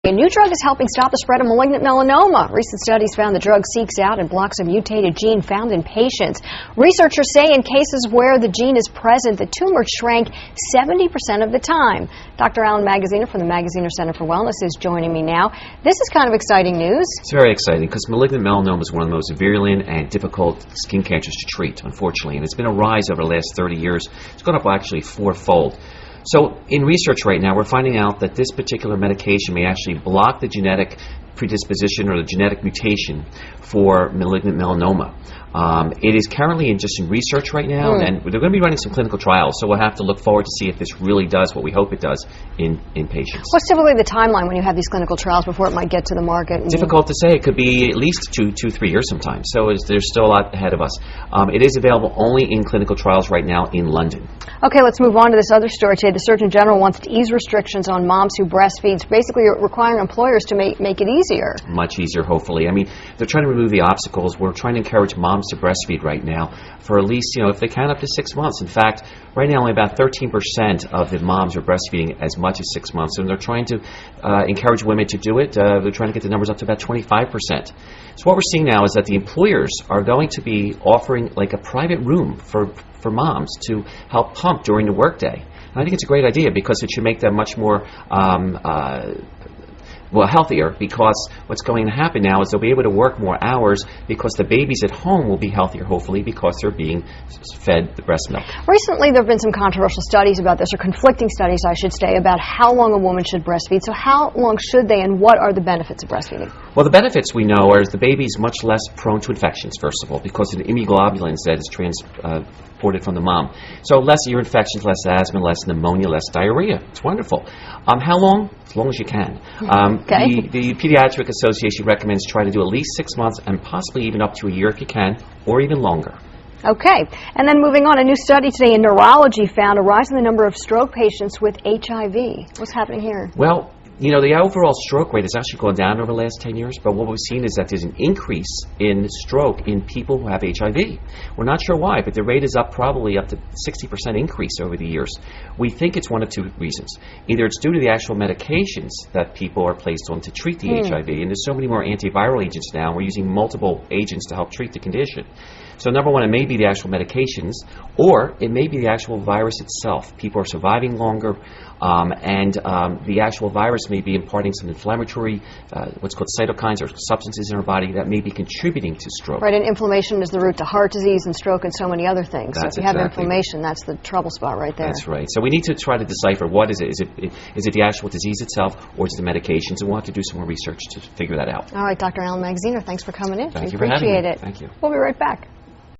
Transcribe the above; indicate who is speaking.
Speaker 1: A new drug is helping stop the spread of malignant melanoma. Recent studies found the drug seeks out and blocks a mutated gene found in patients. Researchers say in cases where the gene is present, the tumor shrank 70% of the time. Dr. Alan Magaziner from the Magaziner Center for Wellness is joining me now. This is kind of exciting news.
Speaker 2: It's very exciting because malignant melanoma is one of the most virulent and difficult skin cancers to treat, unfortunately, and it's been a rise over the last 30 years. It's gone up actually fourfold. So in research right now, we're finding out that this particular medication may actually block the genetic predisposition or the genetic mutation for malignant melanoma. It is currently in research right now, and they're going to be running some clinical trials, so we'll have to look forward to see if this really does what we hope it does in patients.
Speaker 1: What's typically the timeline when you have these clinical trials before it might get to the market?
Speaker 2: Difficult to say. It could be at least 2-3 years sometimes, so there's still a lot ahead of us. It is available only in clinical trials right now in London.
Speaker 1: Okay, let's move on to this other story today. The Surgeon General wants to ease restrictions on moms who breastfeed, basically requiring employers to make it easier.
Speaker 2: Much easier, hopefully. I mean, they're trying to remove the obstacles. We're trying to encourage moms to breastfeed right now for at least, if they can, up to 6 months. In fact, right now only about 13% of the moms are breastfeeding as much as 6 months, and they're trying to encourage women to do it. They're trying to get the numbers up to about 25%. So what we're seeing now is that the employers are going to be offering like a private room for moms to help pump during the workday. And I think it's a great idea because it should make them much more healthier, because what's going to happen now is they'll be able to work more hours because the babies at home will be healthier, hopefully, because they're being fed the breast milk.
Speaker 1: Recently, there have been some controversial studies about this, or conflicting studies, I should say, about how long a woman should breastfeed. So how long should they, and what are the benefits of breastfeeding?
Speaker 2: Well, the benefits we know are the baby's much less prone to infections, first of all, because of the immunoglobulins that is transported from the mom. So less ear infections, less asthma, less pneumonia, less diarrhea. It's wonderful. How long? As long as you can.
Speaker 1: Okay.
Speaker 2: The Pediatric Association recommends try to do at least 6 months and possibly even up to a year if you can, or even longer.
Speaker 1: Okay. And then moving on, a new study today in neurology found a rise in the number of stroke patients with HIV. What's happening here?
Speaker 2: Well, the overall stroke rate has actually gone down over the last 10 years, but what we've seen is that there's an increase in stroke in people who have HIV. We're not sure why, but the rate is probably up to 60% increase over the years. We think it's one of two reasons. Either it's due to the actual medications that people are placed on to treat the HIV, and there's so many more antiviral agents now, we're using multiple agents to help treat the condition. So number one, it may be the actual medications, or it may be the actual virus itself. People are surviving longer, and the actual virus may be imparting some inflammatory, what's called cytokines or substances in our body that may be contributing to stroke.
Speaker 1: Right, and inflammation is the root to heart disease and stroke and so many other things.
Speaker 2: That's
Speaker 1: so if you have inflammation, that's the trouble spot right there.
Speaker 2: That's right. So we need to try to decipher what is it. Is it the actual disease itself, or is it the medications? And we'll have to do some more research to figure that out.
Speaker 1: All right, Dr. Alan Magaziner, thanks for coming in.
Speaker 2: Thank you for having me.
Speaker 1: Appreciate it.
Speaker 2: Thank you.
Speaker 1: We'll be right back.